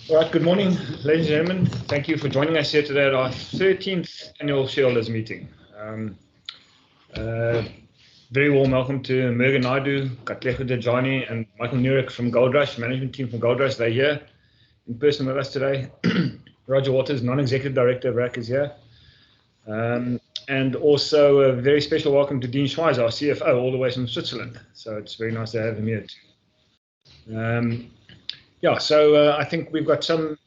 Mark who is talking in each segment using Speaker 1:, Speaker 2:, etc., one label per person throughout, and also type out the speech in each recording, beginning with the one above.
Speaker 1: All right, good morning, ladies and gentlemen. Thank you for joining us here today at our 13th annual shareholders meeting. Very warm welcome to Mergen Naidu, Katlego Dejani, and Michael Nurek from Gold Rush, management team from Gold Rush. They're here in person with us today. Roger Waters, non-executive director of REC, is here. And also a very special welcome to Dean Schweizer, our CFO, all the way from Switzerland. So it's very nice to have him here too. Yeah, so I think we've got some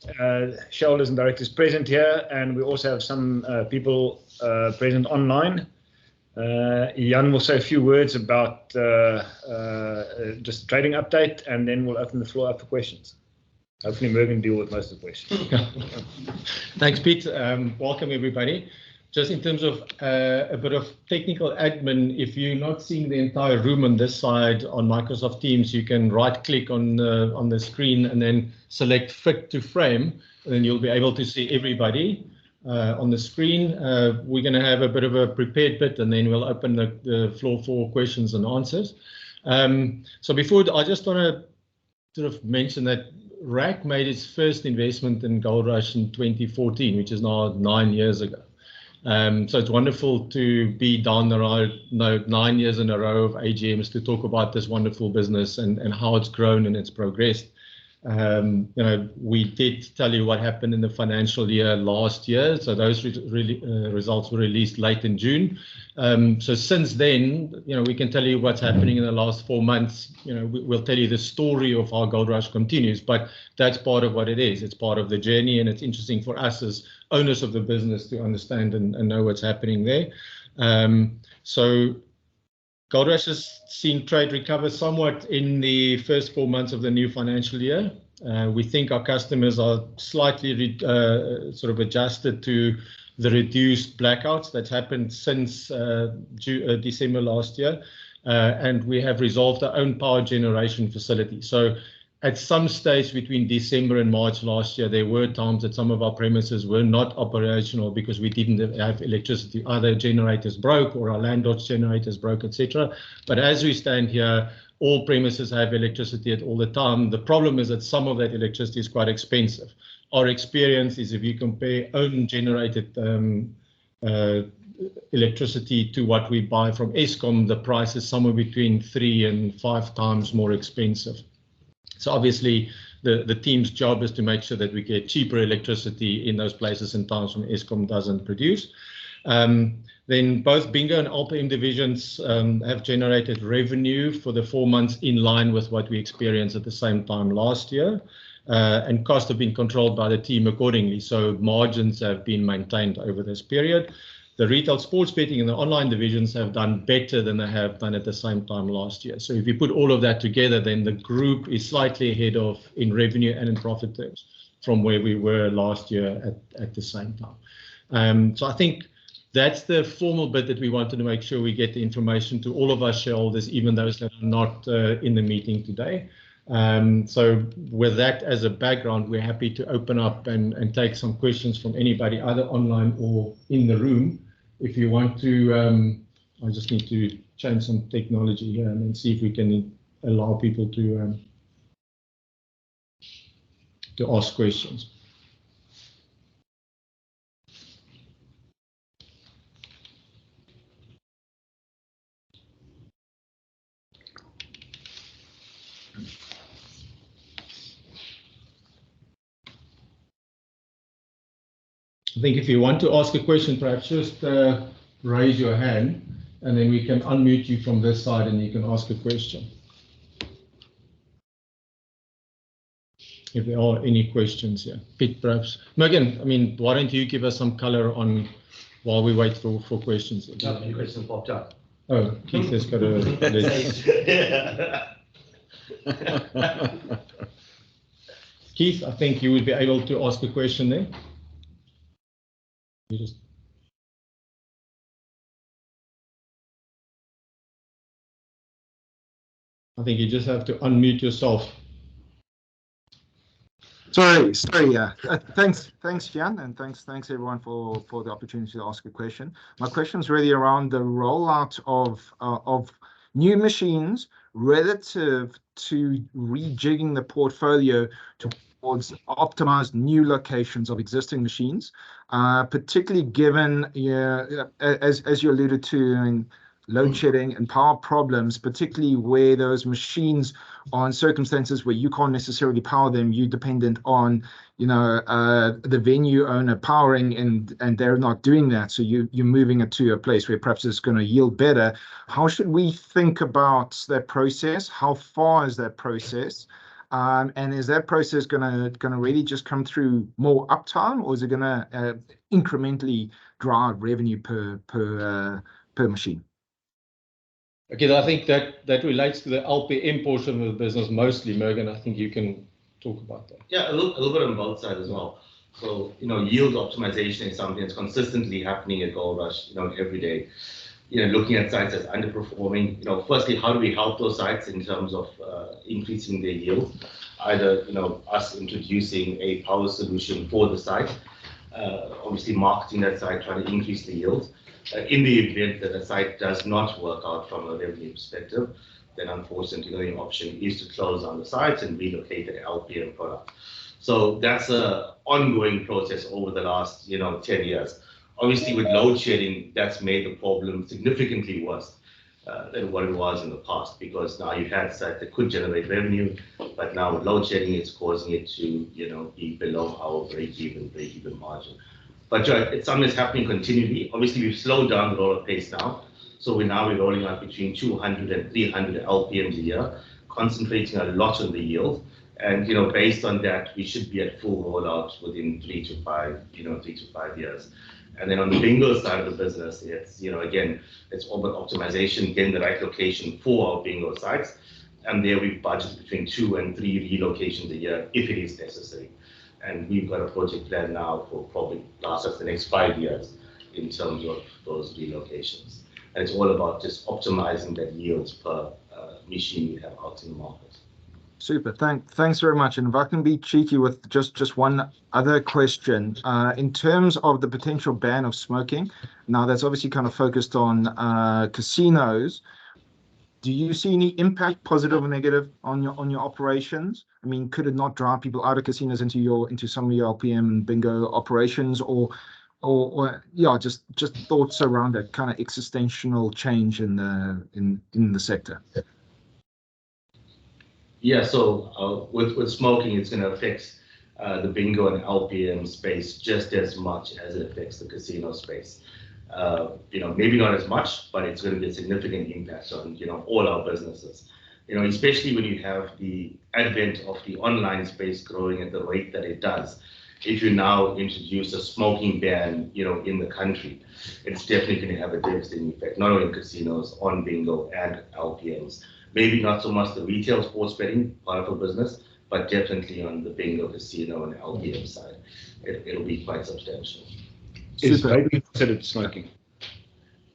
Speaker 1: shareholders and directors present here, and we also have some people present online. Jan will say a few words about just a trading update, and then we'll open the floor up for questions. Hopefully Mergen will deal with most of the questions.
Speaker 2: Thanks, Pete. Welcome, everybody. Just in terms of a bit of technical admin, if you're not seeing the entire room on this side on Microsoft Teams, you can right-click on the screen and then select Fit to Frame, and then you'll be able to see everybody on the screen. We're going to have a bit of a prepared bit, and then we'll open the floor for questions and answers. So before, I just want to sort of mention that REC made its first investment in Gold Rush in 2014, which is now 9 years ago. So it's wonderful to be down the road, 9 years in a row of AGMs to talk about this wonderful business and how it's grown and it's progressed. We did tell you what happened in the financial year last year, so those results were released late in June. So since then, we can tell you what's happening in the last 4 months. We'll tell you the story of how Gold Rush continues, but that's part of what it is. It's part of the journey, and it's interesting for us as owners of the business to understand and know what's happening there. So Gold Rush has seen trade recover somewhat in the first 4 months of the new financial year. We think our customers are slightly sort of adjusted to the reduced blackouts that's happened since December last year, and we have resolved our own power generation facility. So at some stage between December and March last year, there were times that some of our premises were not operational because we didn't have electricity. Either generators broke or our landlord's generators broke, etc. But as we stand here, all premises have electricity at all the time. The problem is that some of that electricity is quite expensive. Our experience is if you compare own generated electricity to what we buy from Eskom, the price is somewhere between 3 and 5 times more expensive. So obviously, the team's job is to make sure that we get cheaper electricity in those places and times when Eskom doesn't produce. Then both Bingo and ALPM divisions have generated revenue for the 4 months in line with what we experienced at the same time last year. And costs have been controlled by the team accordingly. So margins have been maintained over this period. The retail sports betting and the online divisions have done better than they have done at the same time last year. So if you put all of that together, then the group is slightly ahead of in revenue and in profit terms from where we were last year at the same time. So I think that's the formal bit that we wanted to make sure we get the information to all of our shareholders, even those that are not in the meeting today. So with that as a background, we're happy to open up and take some questions from anybody, either online or in the room. If you want to, I just need to change some technology here and then see if we can allow people to ask questions. I think if you want to ask a question, perhaps just raise your hand, and then we can unmute you from this side and you can ask a question. If there are any questions here. Pete, perhaps. Mergen, I mean, why don't you give us some color on while we wait for questions?
Speaker 3: Your question popped up.
Speaker 2: Oh, Keith has got a... Keith, I think you would be able to ask a question there. I think you just have to unmute yourself.
Speaker 4: Sorry. Yeah. Thanks, Jan, and thanks everyone for the opportunity to ask a question. My question is really around the rollout of new machines relative to rejigging the portfolio to towards optimized new locations of existing machines, particularly given, as you alluded to, in load shedding and power problems, particularly where those machines are in circumstances where you can't necessarily power them. You're dependent on, the venue owner powering, and they're not doing that. So you're moving it to a place where perhaps it's going to yield better. How should we think about that process? How far is that process? And is that process going to really just come through more uptime, or is it going to incrementally drive revenue per machine?
Speaker 2: Okay, I think that relates to the LPM portion of the business mostly. Mergen, I think you can talk about that.
Speaker 3: Yeah, a little bit on both sides as well. So, yield optimization is something that's consistently happening at Gold Rush, every day. Looking at sites that's underperforming, firstly, how do we help those sites in terms of increasing their yield? Either, us introducing a power solution for the site, obviously marketing that site, trying to increase the yield. In the event that a site does not work out from a revenue perspective, then unfortunately the option is to close on the site and relocate the LPM product. So that's an ongoing process over the last 10 years. Obviously, with load shedding, that's made the problem significantly worse than what it was in the past, because now you had sites that could generate revenue, but now with load shedding, it's causing it to be below our break-even margin. But it's something that's happening continually. Obviously, we've slowed down the roll-up pace now. So we're rolling out between 200 and 300 LPMs a year, concentrating a lot on the yield. And based on that, we should be at full rollout within 3 to 5 years. And then on the bingo side of the business, it's again, it's all about optimization, getting the right location for our bingo sites. And there we budget between 2 and 3 relocations a year if it is necessary. And we've got a project plan now for probably last us the next 5 years in terms of those relocations. And it's all about just optimizing that yields per machine we have out in the market.
Speaker 4: Super. Thanks very much. And if I can be cheeky with just one other question, in terms of the potential ban of smoking, now that's obviously kind of focused on casinos. Do you see any impact, positive or negative, on your operations? I mean, could it not drive people out of casinos into some of your LPM and bingo operations, or just thoughts around that kind of existential change in the sector?
Speaker 3: Yeah, so with smoking, it's going to affect the bingo and LPM space just as much as it affects the casino space. Maybe not as much, but it's going to be a significant impact on all our businesses. Especially when you have the advent of the online space growing at the rate that it does. If you now introduce a smoking ban, in the country, it's definitely going to have a devastating effect, not only on casinos, on bingo and LPMs. Maybe not so much the retail sports betting part of the business, but definitely on the bingo, casino, and LPM side, it'll be quite substantial.
Speaker 1: Is vaping considered smoking?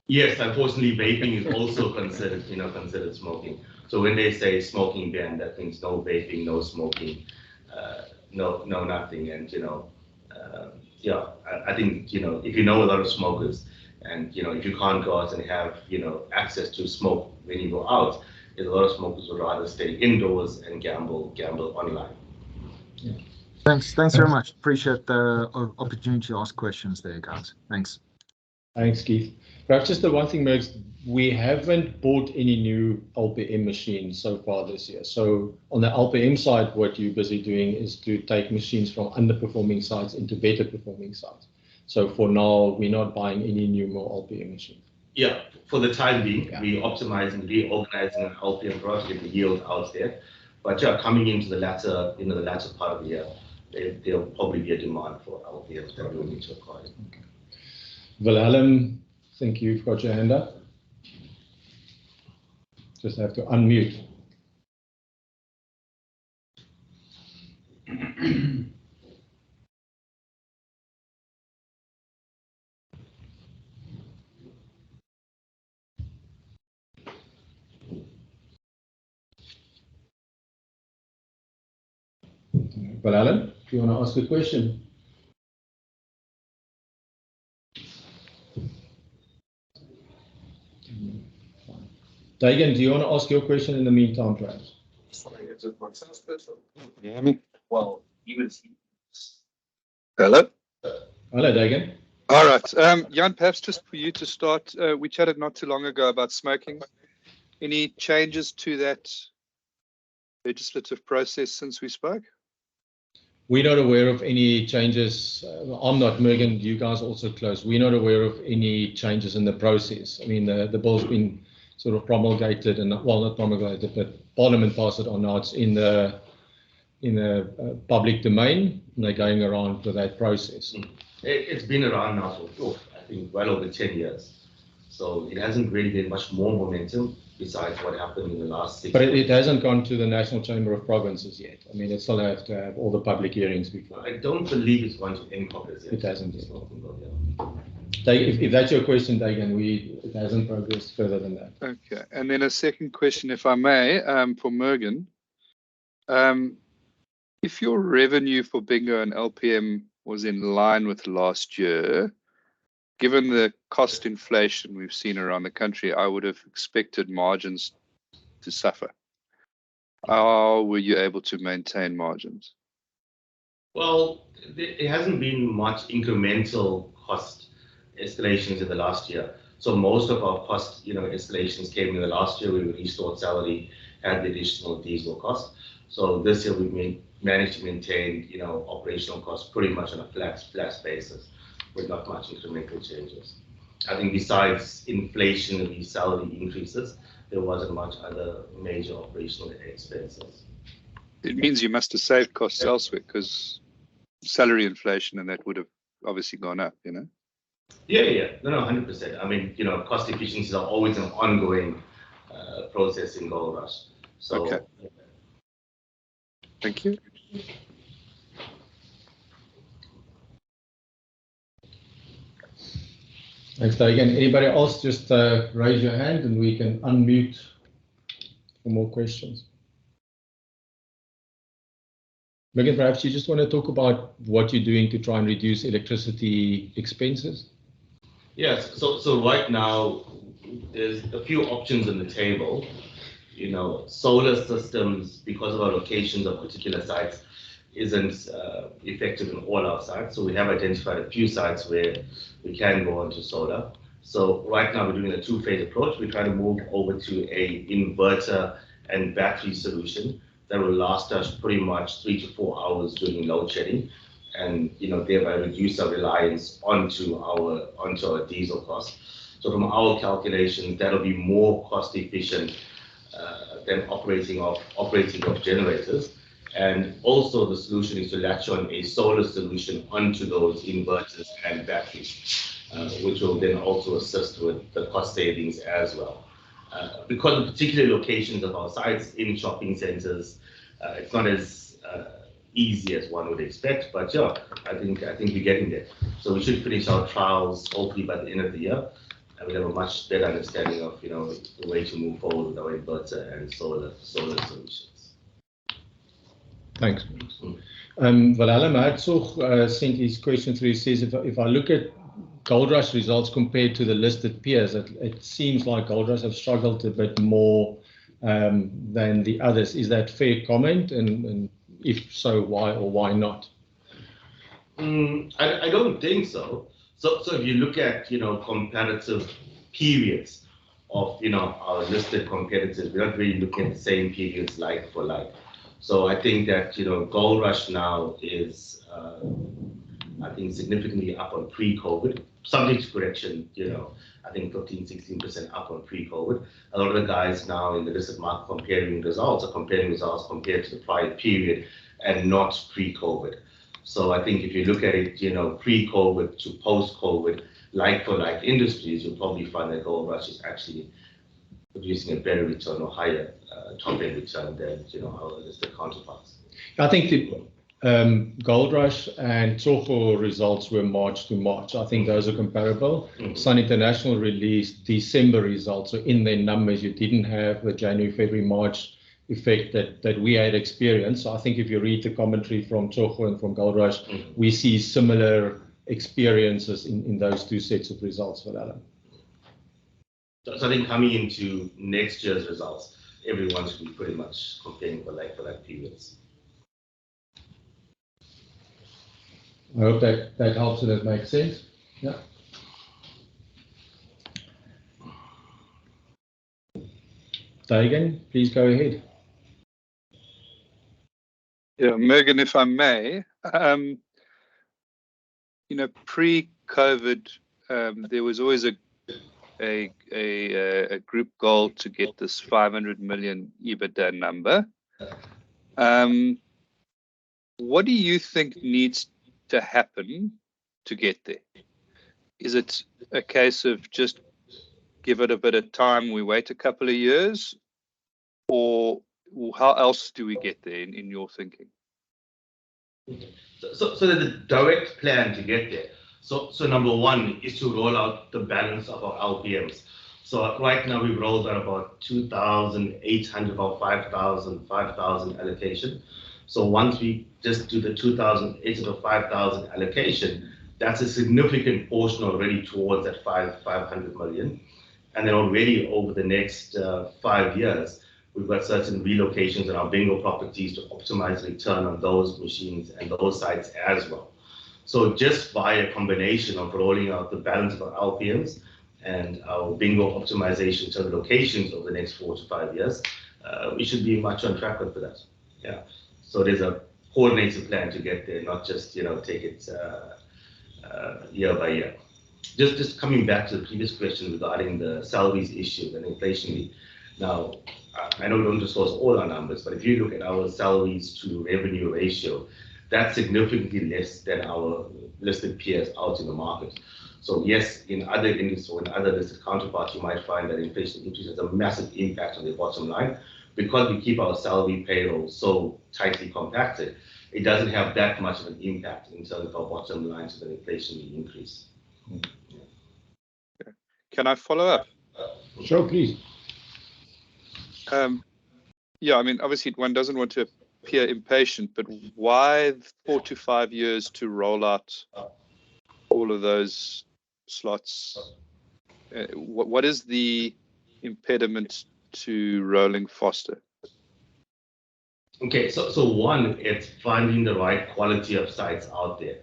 Speaker 3: Yes, unfortunately, vaping is also considered smoking. So when they say smoking ban, that means no vaping, no smoking, no nothing. And I think if you know a lot of smokers, and if you can't go out and have access to smoke when you go out, a lot of smokers would rather stay indoors and gamble online.
Speaker 4: Yeah. Thanks very much. Appreciate the opportunity to ask questions there, guys. Thanks.
Speaker 2: Thanks, Keith. Perhaps just the one thing, Mergs, we haven't bought any new LPM machines so far this year. So on the LPM side, what you're busy doing is to take machines from underperforming sites into better performing sites. So for now, we're not buying any new more LPM machines.
Speaker 3: Yeah, for the time being, we're optimizing, reorganizing an LPM product to get the yield out there. But coming into the latter part of the year, there'll probably be a demand for LPMs that we'll need to acquire.
Speaker 2: Okay. Wilhelm, I think you've got your hand up. Just have to unmute. But Alan, if you want to ask a question. Dagan, do you want to ask your question in the meantime, perhaps?
Speaker 5: Sorry, is it myself? Yeah, I mean, well, Hello.
Speaker 2: Hello, Dagan.
Speaker 5: All right. Jan, perhaps just for you to start, we chatted not too long ago about smoking. Any changes to that legislative process since we spoke?
Speaker 2: We're not aware of any changes. I'm not, Megan, you guys are also close. We're not aware of any changes in the process. I mean, the bill's been sort of promulgated, and well, not promulgated, but Parliament passed it, or now it's in the public domain, and they're going around with that process.
Speaker 3: It's been around now for, I think, well over 10 years. So it hasn't really been much more momentum besides what happened in the last 6
Speaker 2: But
Speaker 3: years.
Speaker 2: it hasn't gone to the National Chamber of Provinces yet. I mean, it still have to have all the public hearings before.
Speaker 3: I don't believe it's gone to any Congress yet.
Speaker 2: It hasn't yet.
Speaker 3: Yeah.
Speaker 2: If that's your question, Dagan, it hasn't progressed further than that.
Speaker 5: Okay. And then a second question, if I may, for Mergen. If your revenue for Bingo and LPM was in line with last year, given the cost inflation we've seen around the country, I would have expected margins to suffer. How were you able to maintain margins?
Speaker 3: Well, there hasn't been much incremental cost escalations in the last year. So most of our cost, escalations came in the last year. We restored salary, had the additional diesel cost. So this year we managed to maintain, operational costs pretty much on a flat basis, with not much incremental changes. I think besides inflationary salary increases, there wasn't much other major operational expenses.
Speaker 5: It means you must have saved costs elsewhere, because salary inflation and that would have obviously gone up,
Speaker 3: Yeah. No, 100%. I mean, cost efficiencies are always an ongoing process in Gold Rush. So,
Speaker 5: okay. Thank you.
Speaker 2: Thanks, Dagan. Anybody else, just raise your hand and we can unmute for more questions. Megan, perhaps you just want to talk about what you're doing to try and reduce electricity expenses?
Speaker 3: Yes. So right now, there's a few options on the table. Solar systems, because of our locations of particular sites, isn't effective in all our sites. So we have identified a few sites where we can go onto solar. So right now we're doing a two-phase approach. We're trying to move over to a inverter and battery solution that will last us pretty much 3 to 4 hours during load shedding, and thereby reduce our reliance onto our diesel costs. So from our calculations, that'll be more cost efficient than operating off generators. And also the solution is to latch on a solar solution onto those inverters and batteries, which will then also assist with the cost savings as well. Because of particular locations of our sites in shopping centers, it's not as easy as one would expect, but yeah, I think we're getting there. So we should finish our trials hopefully by the end of the year, and we'll have a much better understanding of the way to move forward with our inverter and solar solutions.
Speaker 2: Thanks. Willem Hertzog sent his question through. He says, if I look at Gold Rush results compared to the listed peers, it seems like Gold Rush have struggled a bit more than the others. Is that fair comment? And if so, why or why not?
Speaker 3: I don't think so. So if you look at comparative periods of our listed competitors, we're not really looking at the same periods like for like. So I think that Gold Rush now is I think significantly up on pre-COVID, subject to correction. I think 15-16% up on pre-COVID. A lot of the guys now in the listed market comparing results compared to the prior period and not pre-COVID. So I think if you look at it, pre-COVID to post-COVID, like for like industries, you'll probably find that Gold Rush is actually producing a better return or higher top-end return than our listed counterparts.
Speaker 2: I think the Gold Rush and Tsogo results were March to March. I think those are comparable. Sun International released December results, so in their numbers you didn't have the January, February, March effect that we had experienced. So I think if you read the commentary from Tsogo and from Gold Rush, we see similar experiences in those two sets of results for Alan.
Speaker 3: So I think coming into next year's results, everyone should be pretty much comparing for like periods.
Speaker 2: I hope that helps and it makes sense. Yeah. Dagan, please go ahead.
Speaker 5: Yeah, Megan, if I may, pre-COVID, there was always a group goal to get this 500 million EBITDA number. What do you think needs to happen to get there? Is it a case of just give it a bit of time, we wait a couple of years, or how else do we get there in your thinking?
Speaker 3: So there's a direct plan to get there. So number one is to roll out the balance of our LPMs. So right now we've rolled out about 2,800 or 5,000 allocation. So once we just do the 2,800 or 5,000 allocation, that's a significant portion already towards that 500 million. And then already over the next 5 years, we've got certain relocations in our bingo properties to optimize return on those machines and those sites as well. So just by a combination of rolling out the balance of our LPMs and our bingo optimization to the locations over the next 4 to 5 years, we should be much on track with that. Yeah. So there's a coordinated plan to get there, not just take it year by year. Just coming back to the previous question regarding the salaries issue and inflation. Now, I know we don't disclose all our numbers, but if you look at our salaries to revenue ratio, that's significantly less than our listed peers out in the market. So yes, in other industries or in other listed counterparts, you might find that inflation increase has a massive impact on the bottom line. Because we keep our salary payroll so tightly compacted, it doesn't have that much of an impact in terms of our bottom line to the inflation increase.
Speaker 5: Can I follow up?
Speaker 2: Sure, please.
Speaker 5: Yeah, I mean, obviously one doesn't want to appear impatient, but why 4 to 5 years to roll out all of those slots? What is the impediment to rolling faster?
Speaker 3: Okay, so one, it's finding the right quality of sites out there.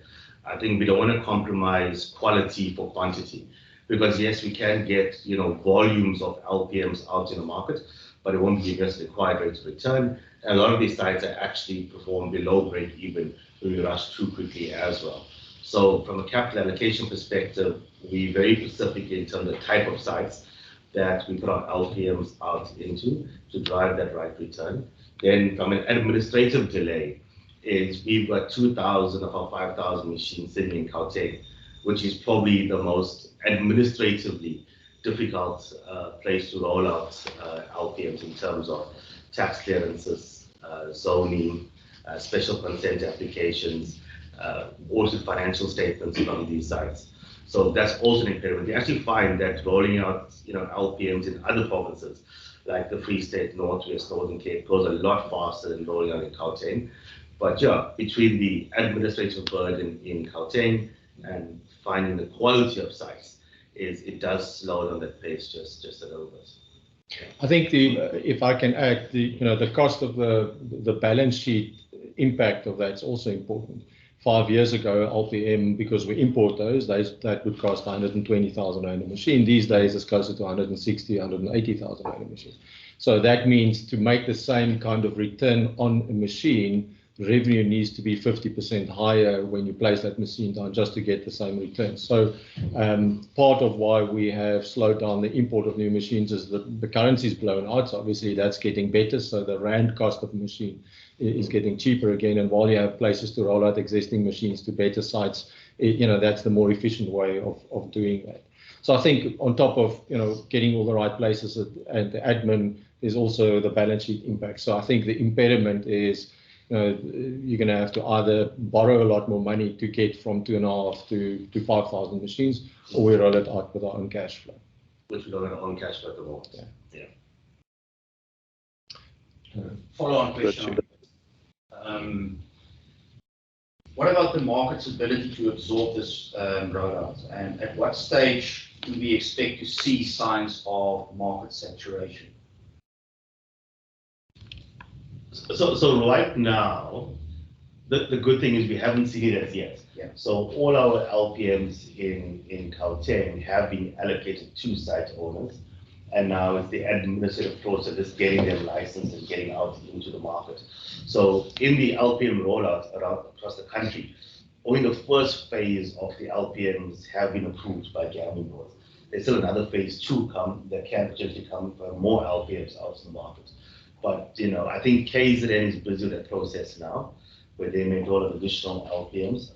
Speaker 3: I think we don't want to compromise quality for quantity, because yes, we can get volumes of LPMs out in the market, but it won't give us the required rates of return. And a lot of these sites are actually perform below break even when we rush too quickly as well. So from a capital allocation perspective, we're very specific in terms of the type of sites that we put our LPMs out into to drive that right return. Then from an administrative delay, is we've got 2,000 of our 5,000 machines sitting in Gauteng, which is probably the most administratively difficult place to roll out LPMs in terms of tax clearances, zoning, special consent applications, audited financial statements from these sites. So that's also an impediment. We actually find that rolling out LPMs in other provinces, like the Free State, Northwest, Northern Cape, goes a lot faster than rolling out in Gauteng. But yeah, between the administrative burden in Gauteng and finding the quality of sites, it does slow down that pace just a little bit.
Speaker 2: I think if I can add, the cost of the balance sheet impact of that's also important. 5 years ago, LPM, because we import those, that would cost 120,000 rand a machine. These days, it's closer to 160,000, 180,000 rand a machine. So that means to make the same kind of return on a machine, revenue needs to be 50% higher when you place that machine down just to get the same return. So part of why we have slowed down the import of new machines is that the currency's blown out. So obviously that's getting better. So the rand cost of a machine is getting cheaper again. And while you have places to roll out existing machines to better sites, that's the more efficient way of doing that. So I think on top of getting all the right places and the admin, there's also the balance sheet impact. So I think the impediment is you're going to have to either borrow a lot more money to get from 2,500 to 5,000 machines, or we roll it out with our own cash flow.
Speaker 3: Which we don't have our own cash flow at the moment.
Speaker 6: Yeah. Follow-on question. What about the market's ability to absorb this rollout? And at what stage do we expect to see signs of market saturation?
Speaker 3: So right now, The good thing is we haven't seen it as yet.
Speaker 6: Yeah.
Speaker 3: So all our LPMs in Gauteng have been allocated to site owners, and now it's the administrative process, just getting them licensed and getting out into the market. So in the LPM rollout across the country, only the first phase of the LPMs have been approved by gambling boards. There's still another phase 2 that can potentially come for more LPMs out in the market. But I think KZN is busy with that process now, where they may roll out additional LPMs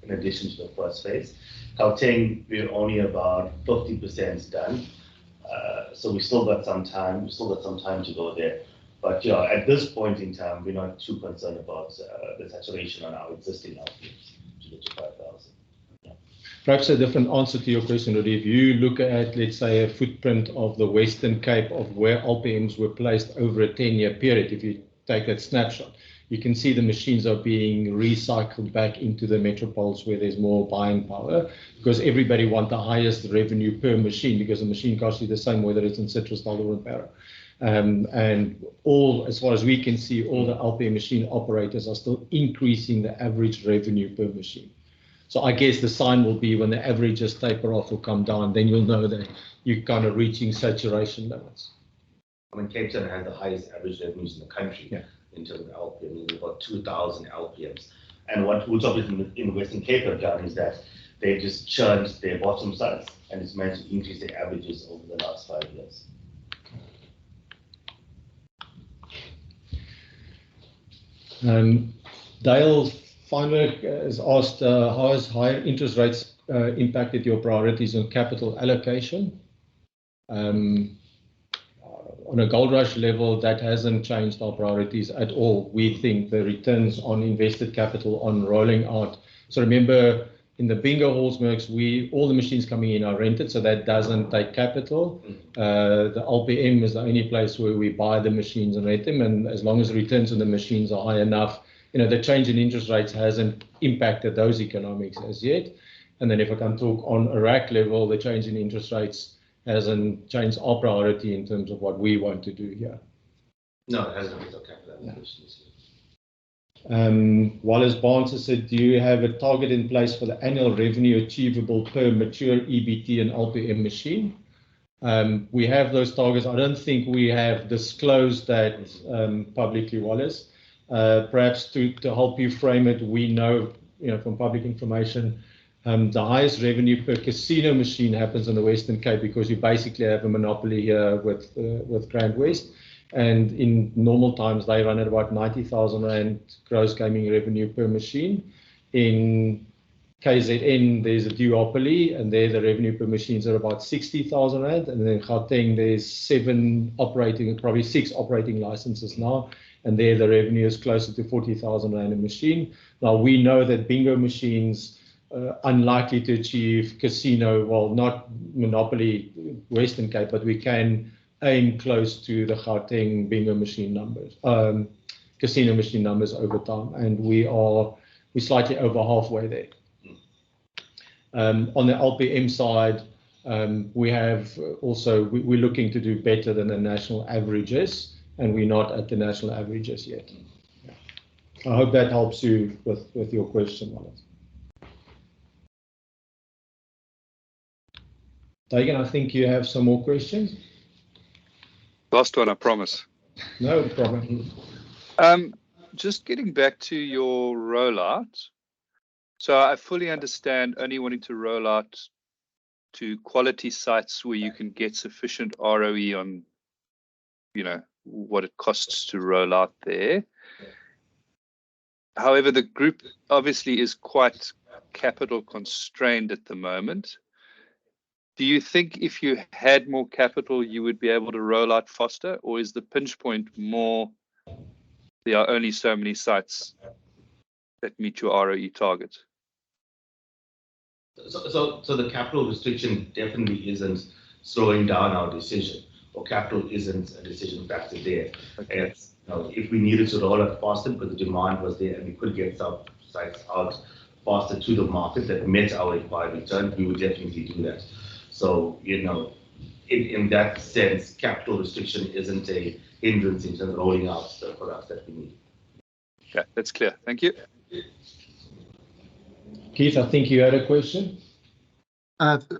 Speaker 3: in addition to the first phase. Gauteng, we're only about 50% done, so we still got some time. We still got some time to go there. But at this point in time, we're not too concerned about the saturation on our existing LPMs to the 5,000.
Speaker 2: Perhaps a different answer to your question, Rudy. If you look at, let's say, a footprint of the Western Cape of where LPMs were placed over a 10-year period, if you take that snapshot, you can see the machines are being recycled back into the metropoles where there's more buying power, because everybody wants the highest revenue per machine, because the machine costs you the same whether it's in citrus, or in para. And all, as far as we can see, all the LPM machine operators are still increasing the average revenue per machine. So I guess the sign will be when the averages taper off or come down, then you'll know that you're kind of reaching saturation limits.
Speaker 3: I mean, Cape Town has the highest average revenues in the country in terms of LPM, about 2,000 LPMs. And what Woodshop in Western Cape have done is that they've just churned their bottom sites and it's managed to increase their averages over the last 5 years.
Speaker 2: Dale Feinberg has asked, how has higher interest rates impacted your priorities on capital allocation? On a Gold Rush level, that hasn't changed our priorities at all. We think the returns on invested capital on rolling out. So remember, in the bingo halls, Mercs, all the machines coming in are rented, so that doesn't take capital. The LPM is the only place where we buy the machines and rent them, and as long as the returns on the machines are high enough, the change in interest rates hasn't impacted those economics as yet. And then if I can talk on a RAC level, the change in interest rates hasn't changed our priority in terms of what we want to do here.
Speaker 3: No, it hasn't changed our capital allocation.
Speaker 2: Wallace Barnes has said, do you have a target in place for the annual revenue achievable per mature EBT and LPM machine? We have those targets. I don't think we have disclosed that publicly, Wallace. Perhaps to help you frame it, we know, from public information, the highest revenue per casino machine happens in the Western Cape because you basically have a monopoly here with Grand West. And in normal times, they run at about 90,000 Rand gross gaming revenue per machine. In KZN, there's a duopoly, and there the revenue per machines are about 60,000 Rand. And then in Gauteng, there's probably 6 operating licenses now. And there the revenue is closer to 40,000 Rand a machine. Now, we know that bingo machines unlikely to achieve casino, well, not monopoly Western Cape, but we can aim close to the Gauteng bingo machine numbers, casino machine numbers over time, and we're slightly over halfway there. On the LPM side, we're looking to do better than the national averages, and we're not at the national averages yet. I hope that helps you with your question, Wallace. Dagan, I think you have some more questions.
Speaker 5: Last one, I promise.
Speaker 2: No problem.
Speaker 5: Just getting back to your rollout. So I fully understand only wanting to roll out to quality sites where you can get sufficient ROE on, what it costs to roll out there. However, the group obviously is quite capital constrained at the moment. Do you think if you had more capital, you would be able to roll out faster, or is the pinch point more there are only so many sites that meet your ROE target?
Speaker 3: So the capital restriction definitely isn't slowing down our decision, or capital isn't a decision factor there.
Speaker 5: Okay.
Speaker 3: If we needed to roll out faster because the demand was there and we could get some sites out faster to the market that met our required return, we would definitely do that. So, in that sense, capital restriction isn't a hindrance in terms of rolling out the products that we need.
Speaker 5: Okay, that's clear. Thank you.
Speaker 2: Keith, I think you had a question.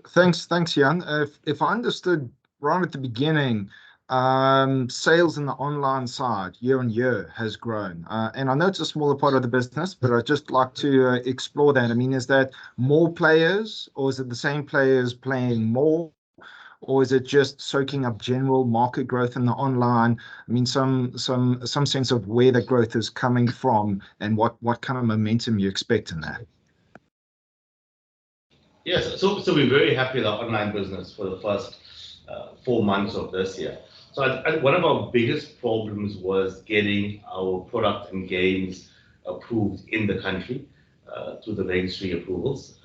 Speaker 4: Thanks, Jan. If I understood right at the beginning, sales in the online side year on year has grown. And I know it's a smaller part of the business, but I'd just like to explore that. I mean, is that more players, or is it the same players playing more? Or is it just soaking up general market growth in the online? I mean, some sense of where the growth is coming from and what kind of momentum you expect in that.
Speaker 3: Yes, so we're very happy with our online business for the first 4 months of this year. So one of our biggest problems was getting our product and games approved in the country through the registry approvals.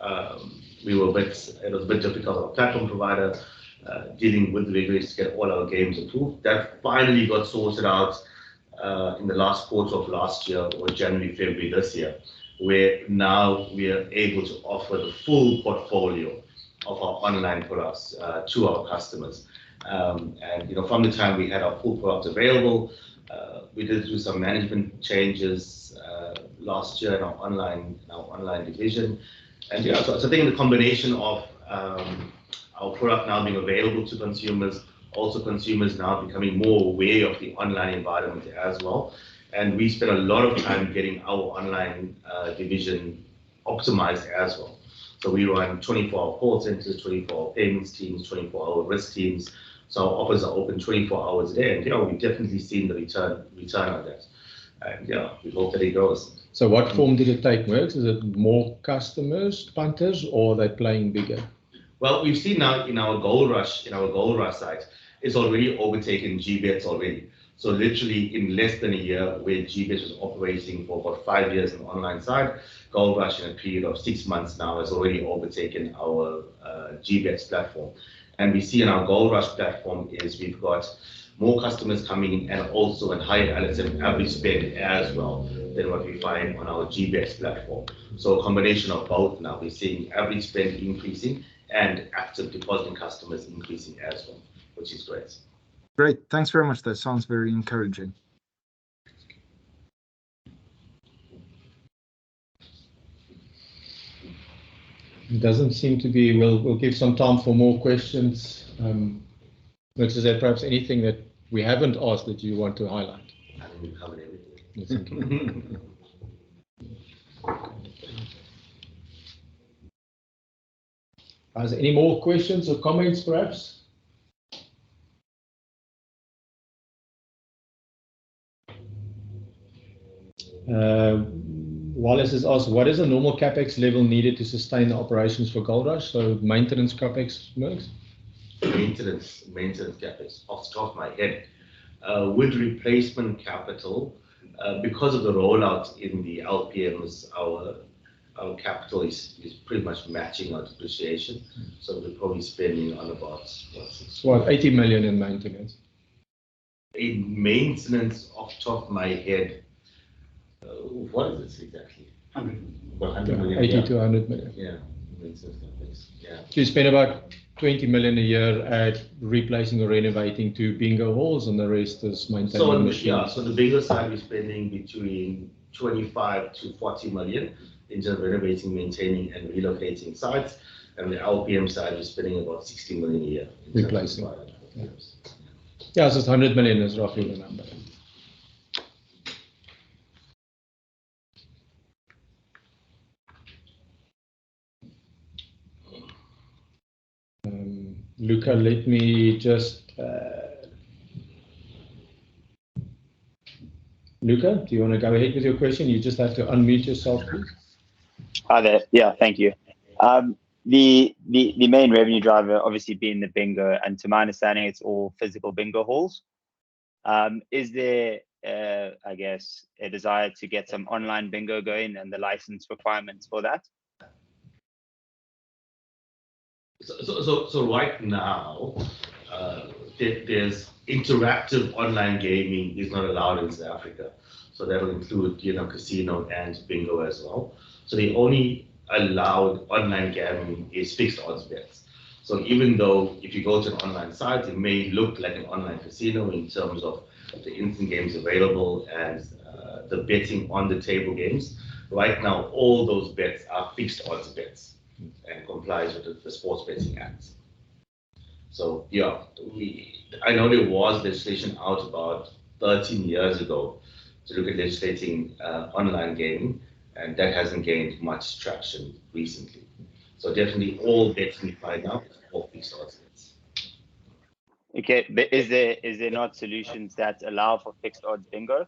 Speaker 3: It was a bit difficult. Our platform provider dealing with the regulators to get all our games approved. That finally got sorted out in the last quarter of last year, or January, February this year, where now we are able to offer the full portfolio of our online products to our customers. And from the time we had our full product available, we did do some management changes last year in our online division. And so I think the combination of our product now being available to consumers, also consumers now becoming more aware of the online environment as well. And we spent a lot of time getting our online division optimized as well. So we run 24-hour call centers, 24-hour payments teams, 24-hour risk teams. So our offers are open 24 hours a day. And we've definitely seen the return on that. And we hope that it grows.
Speaker 2: So what form did it take, Merks? Is it more customers, punters, or are they playing bigger?
Speaker 3: Well, we've seen now in our Gold Rush site, it's already overtaken GBets already. So literally in less than a year, where GBets was operating for about 5 years on the online side, Gold Rush in a period of 6 months now has already overtaken our GBets platform. And we see in our Gold Rush platform is we've got more customers coming in and also a higher LSM average spend as well than what we find on our GBets platform. So a combination of both now, we're seeing average spend increasing and active depositing customers increasing as well, which is great.
Speaker 4: Great. Thanks very much. That sounds very encouraging.
Speaker 2: It doesn't seem to be. We'll give some time for more questions. Is there perhaps anything that we haven't asked that you want to highlight?
Speaker 3: I think we've covered everything.
Speaker 2: Is there any more questions or comments, perhaps? Wallace has asked, what is the normal CapEx level needed to sustain the operations for Gold Rush? So maintenance CapEx, Merks?
Speaker 3: Maintenance CapEx, off the top of my head. With replacement capital, because of the rollout in the LPMs, our capital is pretty much matching our depreciation. So we're probably spending on about
Speaker 2: 80 million in maintenance.
Speaker 3: In maintenance, off the top of my head, what is it exactly? 100 million.
Speaker 2: 80 to 100 million.
Speaker 3: Yeah, maintenance CapEx. Yeah.
Speaker 2: So you spend about 20 million a year at replacing or renovating 2 bingo halls, and the rest is maintaining machines.
Speaker 3: So the bingo side, we're spending between 25 to 40 million in terms of renovating, maintaining, and relocating sites. And the LPM side, we're spending about 60 million a year.
Speaker 2: Replacing. Yeah, so it's 100 million is roughly the number. Luca, let me just... Luca, do you want to go ahead with your question? You just have to unmute yourself, please.
Speaker 7: Hi there. Yeah, thank you. The main revenue driver obviously being the bingo, and to my understanding, it's all physical bingo halls. Is there, I guess, a desire to get some online bingo going and the license requirements for that?
Speaker 3: So right now, there's interactive online gaming is not allowed in South Africa. So that will include, casino and bingo as well. So the only allowed online gaming is fixed odds bets. So even though if you go to an online site, it may look like an online casino in terms of the instant games available and the betting on the table games. Right now, all those bets are fixed odds bets and complies with the Sports Betting Act. So yeah, I know there was legislation out about 13 years ago to look at legislating online gaming, and that hasn't gained much traction recently. So definitely all betting right now is all fixed odds bets.
Speaker 7: Okay, but is there not solutions that allow for fixed odds bingo?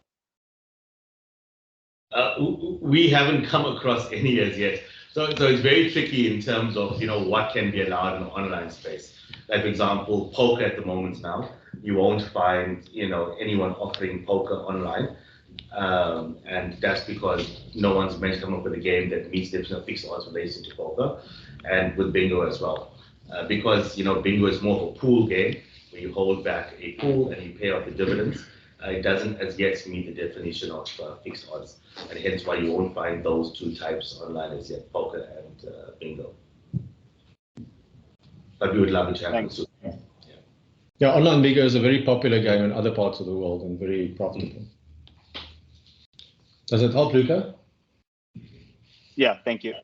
Speaker 3: We haven't come across any as yet. So it's very tricky in terms of, what can be allowed in the online space. Like, for example, poker at the moment now, you won't find, anyone offering poker online. And that's because no one's managed to come up with a game that meets the fixed odds related to poker, and with bingo as well. Because, bingo is more of a pool game where you hold back a pool and you pay out the dividends. It doesn't as yet meet the definition of fixed odds, and hence why you won't find those two types online as yet, poker and bingo. But we would love it to happen soon.
Speaker 2: Yeah, online bingo is a very popular game in other parts of the world and very profitable. Does it help, Luca?
Speaker 7: Yeah, thank you.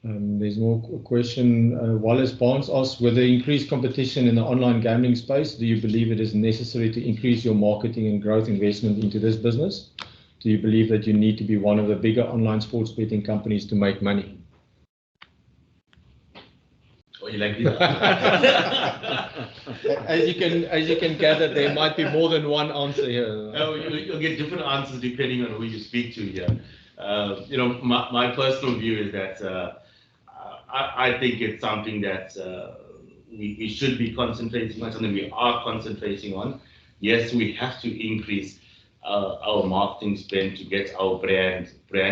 Speaker 2: There's more question. Wallace Barnes asks, with the increased competition in the online gambling space, do you believe it is necessary to increase your marketing and growth investment into this business? Do you believe that you need to be one of the bigger online sports betting companies to make money?
Speaker 3: Oh, you like this?
Speaker 2: As you can gather, there might be more than one answer here.
Speaker 3: No, you'll get different answers depending on who you speak to here. My personal view is that I think it's something that we should be concentrating on, something we are concentrating on. Yes, we have to increase our marketing spend to get our brand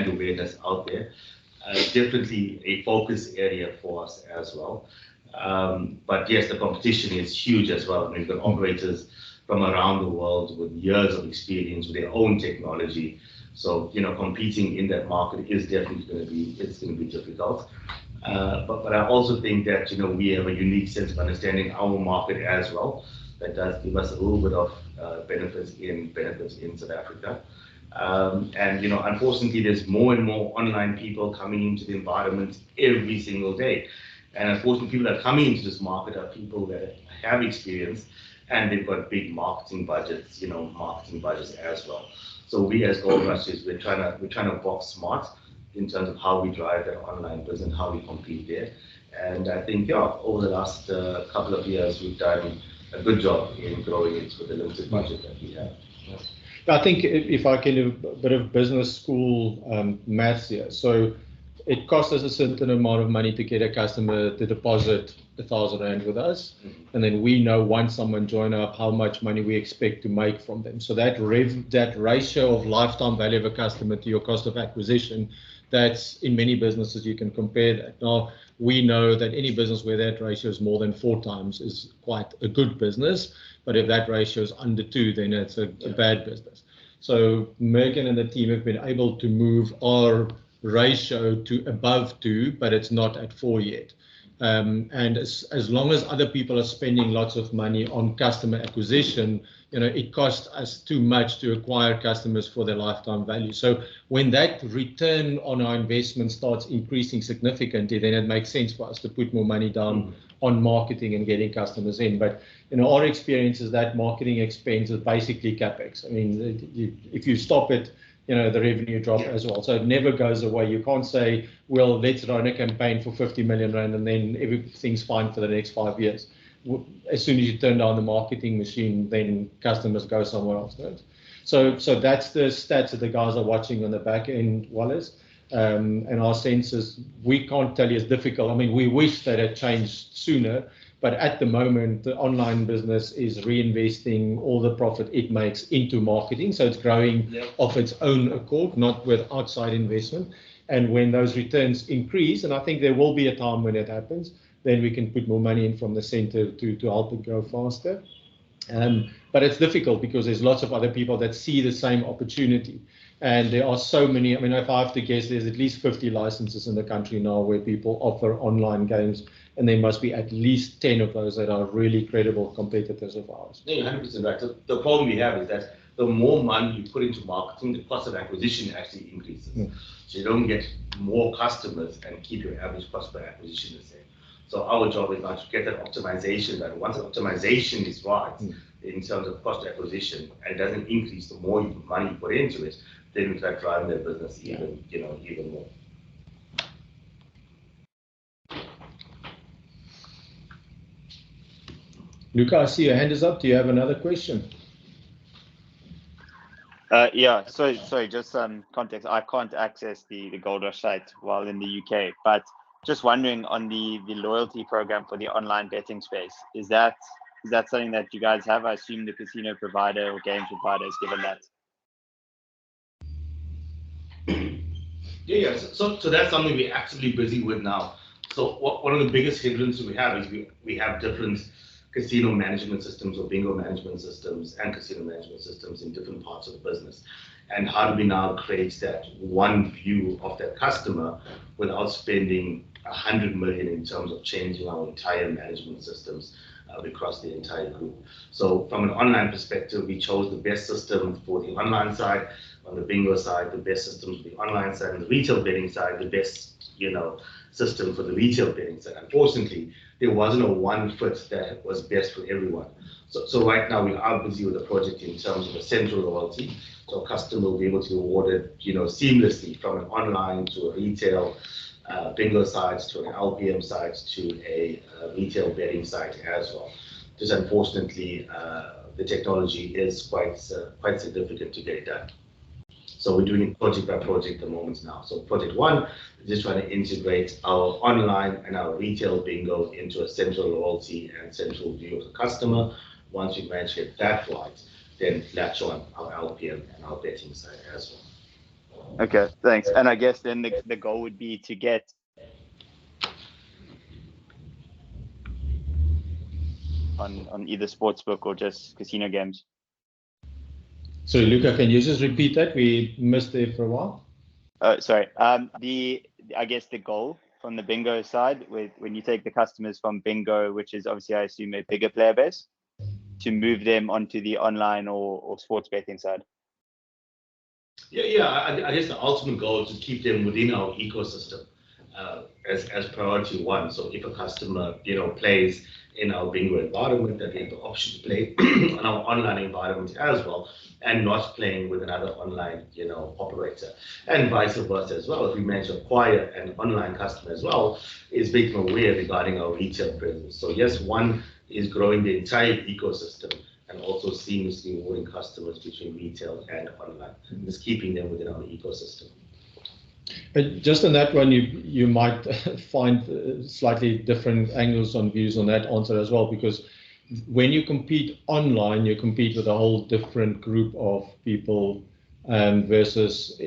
Speaker 3: awareness out there. Definitely a focus area for us as well. But yes, the competition is huge as well. I mean, we've got operators from around the world with years of experience with their own technology. So, competing in that market is definitely going to be difficult. But I also think that, we have a unique sense of understanding our market as well. That does give us a little bit of benefits in South Africa. And, unfortunately, there's more and more online people coming into the environment every single day. And unfortunately, people that are coming into this market are people that have experience and they've got big marketing budgets, as well. So we as Gold Rushes, we're trying to box smart in terms of how we drive that online business, how we compete there. And I think, over the last couple of years, we've done a good job in growing it with the limited budget that we have.
Speaker 2: I think if I can do a bit of business school maths here. So it costs us a certain amount of money to get a customer to deposit 1,000 Rand with us. And then we know once someone joins up how much money we expect to make from them. So that ratio of lifetime value of a customer to your cost of acquisition, that's in many businesses you can compare that. Now, we know that any business where that ratio is more than 4 times is quite a good business. But if that ratio is under 2, then it's a bad business. So Megan and the team have been able to move our ratio to above 2, but it's not at 4 yet. And as long as other people are spending lots of money on customer acquisition, it costs us too much to acquire customers for their lifetime value. So when that return on our investment starts increasing significantly, then it makes sense for us to put more money down on marketing and getting customers in. But our experience is that marketing expense is basically capex. I mean, if you stop it, the revenue drop as well. So it never goes away. You can't say, well, let's run a campaign for 50 million Rand and then everything's fine for the next 5 years. As soon as you turn down the marketing machine, then customers go somewhere else. Right? So that's the stats that the guys are watching on the back end, Wallace. And our sense is we can't tell you it's difficult. I mean, we wish that it changed sooner. But at the moment, the online business is reinvesting all the profit it makes into marketing. So it's growing of its own accord, not with outside investment. And when those returns increase, and I think there will be a time when it happens, then we can put more money in from the center to help it grow faster. But it's difficult because there's lots of other people that see the same opportunity. And there are so many, I mean, if I have to guess, there's at least 50 licenses in the country now where people offer online games and there must be at least 10 of those that are really credible competitors of ours.
Speaker 3: No, you're 100% right. So the problem we have is that the more money you put into marketing, the cost of acquisition actually increases. So you don't get more customers and keep your average cost per acquisition the same. So our job is now to get that optimization right. Once the optimization is right in terms of cost acquisition and it doesn't increase the more money you put into it, then we start driving their business even more.
Speaker 2: Luca, I see your hand is up. Do you have another question?
Speaker 7: Yeah, so sorry, just some context. I can't access the Gold Rush site while in the UK, but just wondering on the loyalty program for the online betting space, is that something that you guys have? I assume the casino provider or games provider has given that.
Speaker 3: Yeah. So that's something we're actively busy with now. So one of the biggest hindrances we have is we have different casino management systems or bingo management systems and casino management systems in different parts of the business. And how do we now create that one view of that customer without spending 100 million in terms of changing our entire management systems across the entire group? So from an online perspective, we chose the best system for the online side. On the bingo side, the best systems for the online side. On the retail betting side, the best system for the retail betting side. Unfortunately, there wasn't a one fit that was best for everyone. So right now we are busy with a project in terms of a central loyalty. So a customer will be able to be awarded, seamlessly from an online to a retail bingo site to an LPM site to a retail betting site as well. Just unfortunately, the technology is quite significant to get it done. So we're doing it project by project at the moment now. So project one is just trying to integrate our online and our retail bingo into a central loyalty and central view of the customer. Once we manage to get that right, then latch on our LPM and our betting side as well.
Speaker 7: Okay, thanks. And I guess then the goal would be to get on either sportsbook or just casino games.
Speaker 2: Sorry, Luca, can you just repeat that? We missed there for a while.
Speaker 7: Sorry. I guess the goal from the bingo side, when you take the customers from bingo, which is obviously, I assume, a bigger player base, to move them onto the online or sports betting side.
Speaker 3: Yeah. I guess the ultimate goal is to keep them within our ecosystem as priority one. So if a customer, plays in our bingo environment, that they have the option to play on our online environment as well, and not playing with another online, operator, and vice versa as well. If we manage to acquire an online customer as well, is making them aware regarding our retail presence. So yes, one is growing the entire ecosystem and also seamlessly moving customers between retail and online, just keeping them within our ecosystem.
Speaker 2: Just on that one, you might find slightly different angles on views on that answer as well, because when you compete online, you compete with a whole different group of people versus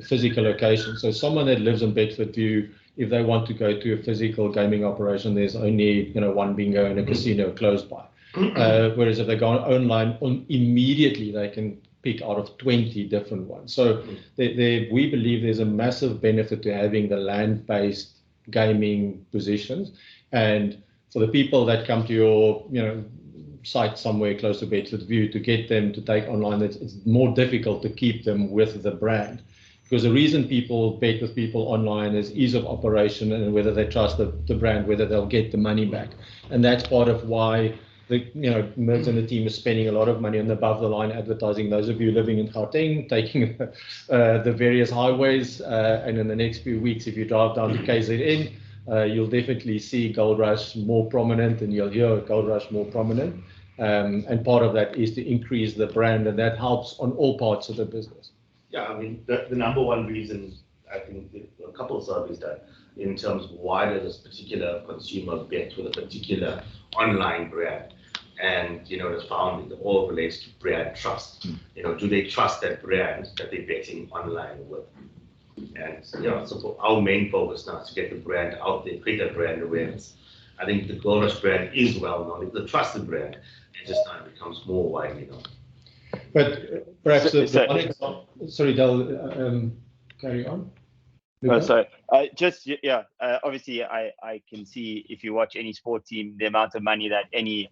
Speaker 2: physical location. So someone that lives in Bedfordview, if they want to go to a physical gaming operation, there's only one bingo and a casino close by. Whereas if they go online, immediately they can pick out of 20 different ones. So we believe there's a massive benefit to having the land-based gaming positions. And for the people that come to your site somewhere close to Bedfordview, to get them to take online, it's more difficult to keep them with the brand. Because the reason people bet with people online is ease of operation and whether they trust the brand, whether they'll get the money back. And that's part of why Merz and the team is spending a lot of money on above the line advertising. Those of you living in Gauteng, taking the various highways, and in the next few weeks, if you drive down to KZN, you'll definitely see Gold Rush more prominent, and you'll hear Gold Rush more prominent. And part of that is to increase the brand, and that helps on all parts of the business.
Speaker 3: Yeah, I mean, the number one reason, I think, a couple of surveys that in terms of why does this particular consumer bet with a particular online brand, and it's found it all relates to brand trust. Do they trust that brand that they're betting online with? And so for our main focus now is to get the brand out there, create that brand awareness. I think the Gold Rush brand is well known. It's a trusted brand. It just now becomes more widely known.
Speaker 2: But perhaps sorry, Del, carry on.
Speaker 7: Oh, sorry. Obviously, I can see if you watch any sport team, the amount of money that any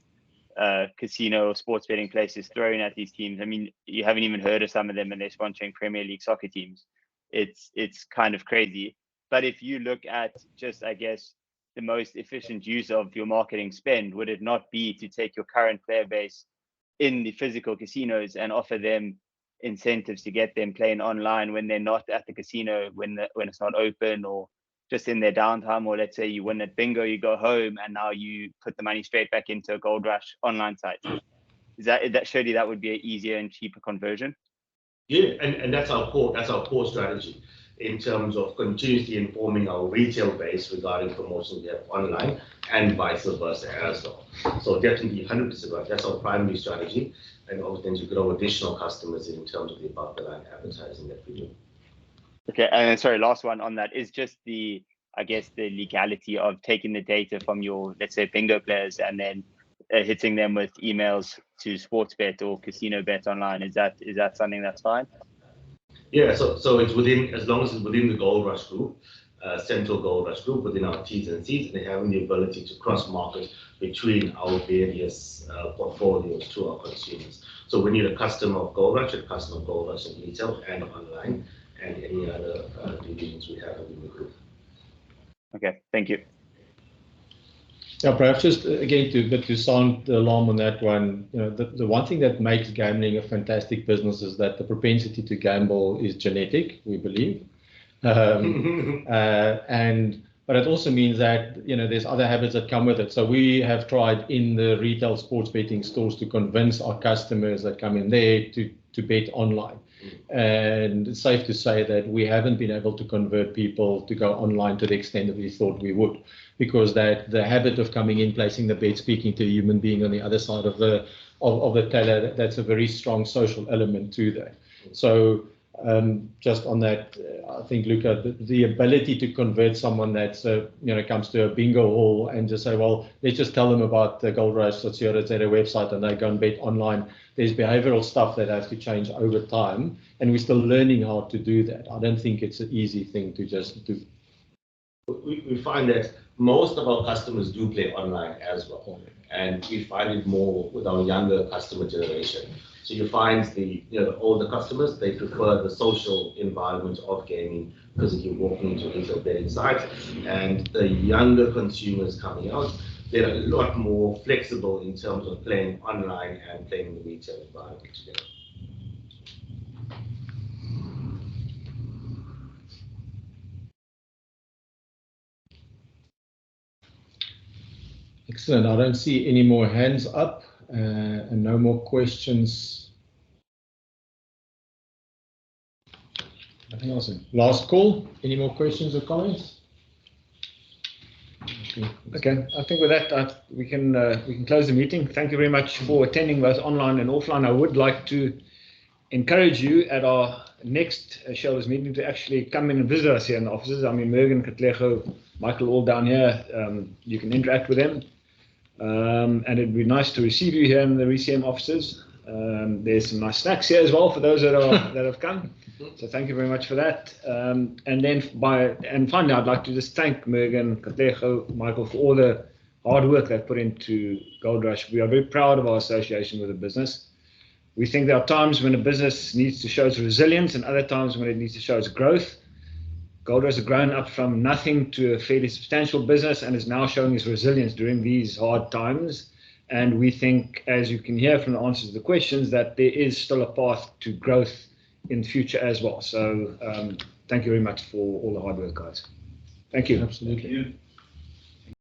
Speaker 7: casino or sports betting place is throwing at these teams. I mean, you haven't even heard of some of them, and they're sponsoring Premier League soccer teams. It's kind of crazy. But if you look at just, I guess, the most efficient use of your marketing spend, would it not be to take your current player base in the physical casinos and offer them incentives to get them playing online when they're not at the casino, when it's not open, or just in their downtime? Or let's say you win at bingo, you go home, and now you put the money straight back into a Gold Rush online site. Is that surely that would be an easier and cheaper conversion?
Speaker 3: Yeah, and that's our core strategy in terms of continuously informing our retail base regarding promotions we have online and vice versa as well. So definitely 100% right. That's our primary strategy, and obviously to grow additional customers in terms of the above the line advertising that we do.
Speaker 7: Okay, and sorry, last one on that is just the legality of taking the data from your, let's say, bingo players and then hitting them with emails to Sportsbet or Casino Bet online. Is that something that's fine?
Speaker 3: Yeah, so it's within, as long as it's within the Gold Rush Group, Central Gold Rush Group, within our T's and C's, and having the ability to cross-market between our various portfolios to our consumers. So when you're a customer of Gold Rush, you're a customer of Gold Rush in retail and online, and any other divisions we have within the group.
Speaker 7: Okay, thank you.
Speaker 2: Yeah, perhaps just again to sound the alarm on that one. You know, the one thing that makes gambling a fantastic business is that the propensity to gamble is genetic, we believe, but it also means that, you know, there's other habits that come with it. So we have tried in the retail sports betting stores to convince our customers that come in there to bet online. And it's safe to say that we haven't been able to convert people to go online to the extent that we thought we would, because that the habit of coming in, placing the bet, speaking to a human being on the other side of the teller, that's a very strong social element to that. So just on that, I think, Luca, the ability to convert someone that's comes to a bingo hall and just say, well, let's just tell them about the Gold Rush, that's their website, and they go and bet online. There's behavioral stuff that has to change over time, and we're still learning how to do that. I don't think it's an easy thing to just do.
Speaker 3: We find that most of our customers do play online as well, and we find it more with our younger customer generation. So you find the older customers, they prefer the social environment of gaming because you're walking into retail betting sites, and the younger consumers coming out, they're a lot more flexible in terms of playing online and playing in the retail environment together.
Speaker 2: Excellent. I don't see any more hands up and no more questions. Nothing else. Last call. Any more questions or comments?
Speaker 1: Okay, I think with that we can close the meeting. Thank you very much for attending both online and offline. I would like to encourage you at our next shareholders meeting to actually come in and visit us here in the offices. I mean, Mergen, Katlego, Michael, all down here. You can interact with them, and it'd be nice to receive you here in the RECM offices. There's some nice snacks here as well for those that have come. So thank you very much for that. And finally, I'd like to just thank Mergen, Katlego, Michael for all the hard work they've put into Gold Rush. We are very proud of our association with the business. We think there are times when a business needs to show its resilience and other times when it needs to show its growth. Gold Rush has grown up from nothing to a fairly substantial business and is now showing its resilience during these hard times. And we think, as you can hear from the answers to the questions, that there is still a path to growth in the future as well. So thank you very much for all the hard work, guys. Thank you.
Speaker 2: Absolutely.
Speaker 6: Thank you.